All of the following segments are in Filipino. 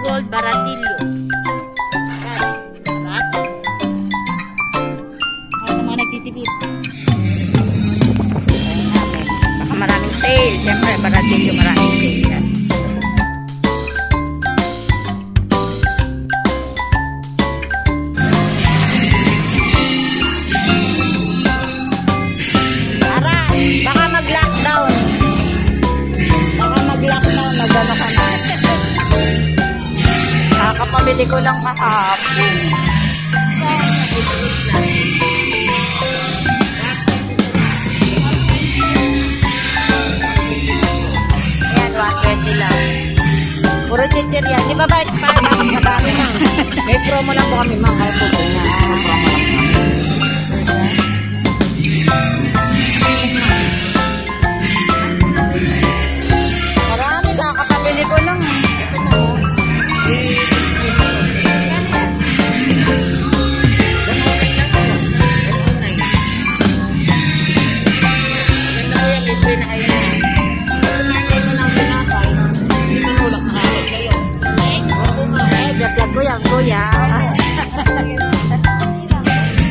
Gold Baratillo. Sa mga nagtitipid. Baka maraming sale. Siyempre, Baratillo, maraming sale yan. Kakapamili ko lang kahapon. Ayan, 120 lang. Puro chichir yan. Di ba ba? Marami na. May promo lang po kami mga kalpo na. Marami, kakapamili ko lang. Kuya.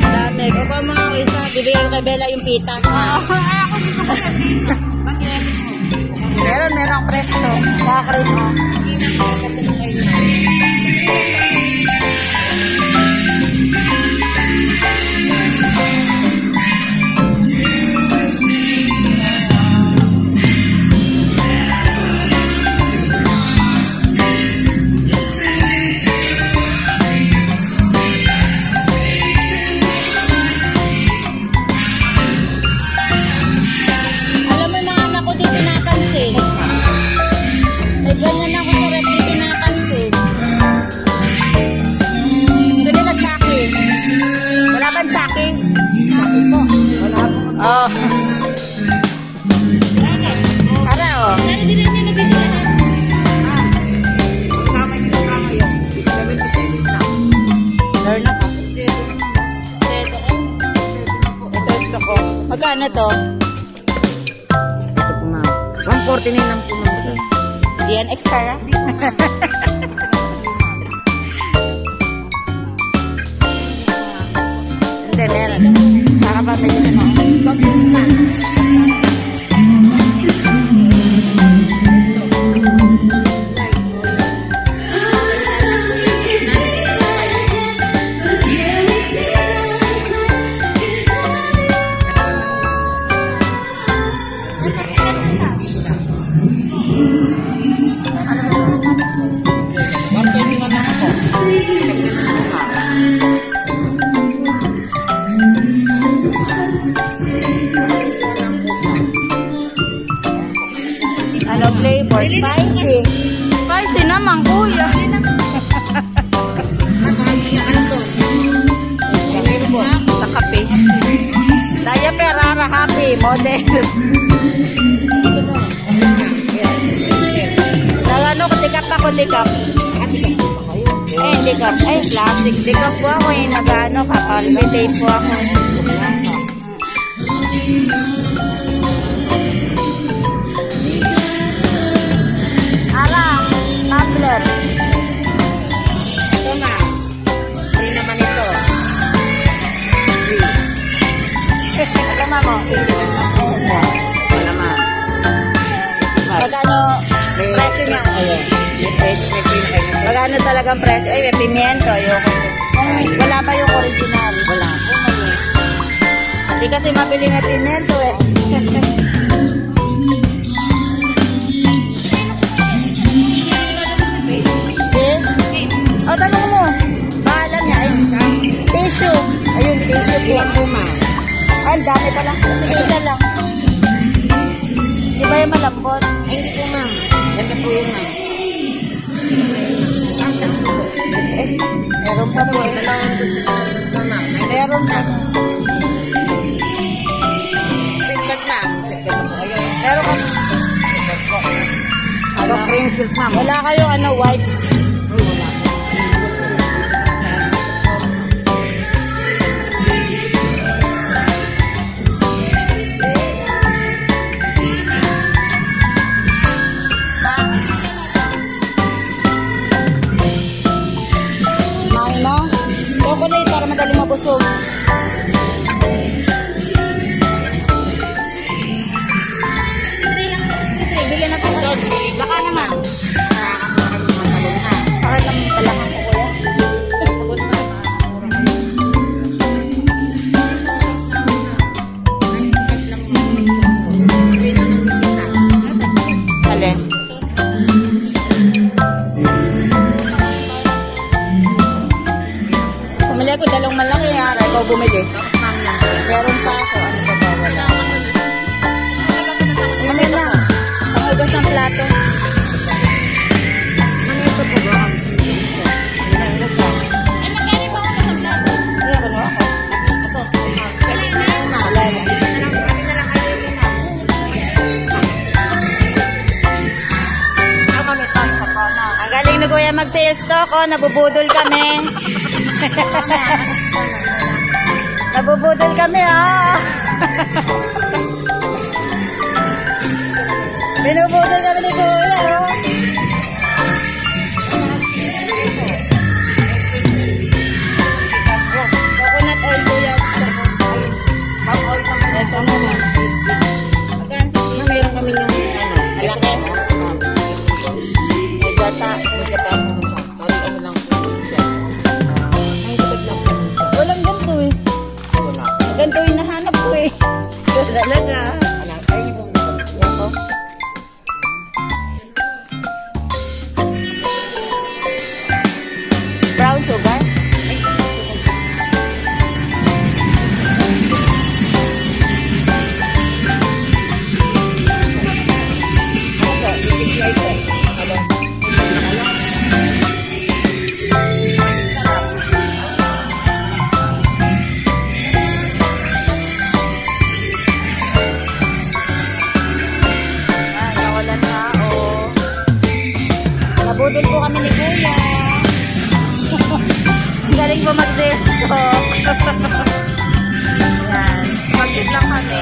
Dami. O pa mga isa, bibigyan kay Bella yung pita. Ako gusto ko yung pita. Meron presto. Kakrit mo. Oh. Ara oh. Magkano to? Ito po ma'am. 149 lang po ma'am. Yan extra. Hindi, meron. Nakapamili na mo. Ano flavor? Spicy. Spicy naman, kuya. Sa kape. Daya Ferrara happy model. Nagano ko tikap ako tikap. Tikap. Ay, plastic. Tikap po ako eh. Nagano kapalmitate po ako. Ito na. Free naman ito. Tama mo. Naman. Magkano presyo niya? Ayun. Magkano talagang presyo? Ay, may pimiento. Wala pa yung original. Wala. Hindi kasi mabili na pimiento eh. O, tanong mo. Bahala niya. Tissue. Ayun, tissue po. Ay, dami pala. Sige, isa lang. Di ba yung malambot? Ay, hindi po ma'am. Ito po yun ma'am. Meron pa po. Meron pa. Siglat ma'am. Siglat po. Meron ka. Ano cream silk ma'am? Wala kayong wipes. Wala. Kuya mag-sales talk, oh, nabubudol kami. Nabubudol kami, oh. Binubudol kami ni Kuya, oh. Coconut oil, Kuya. Ito naman. Meron kami yung malaki. May gata. Sorry, ano lang. Ang gabag lang. Walang ganito eh. Wala. Ganito yung nahanap ko eh. Talaga. Wala. Ay, yung yan ko. Brown sugar. Nabudol po kami ni Kuya. Galing po mag-desto. Yan. Mag-desto lang kami.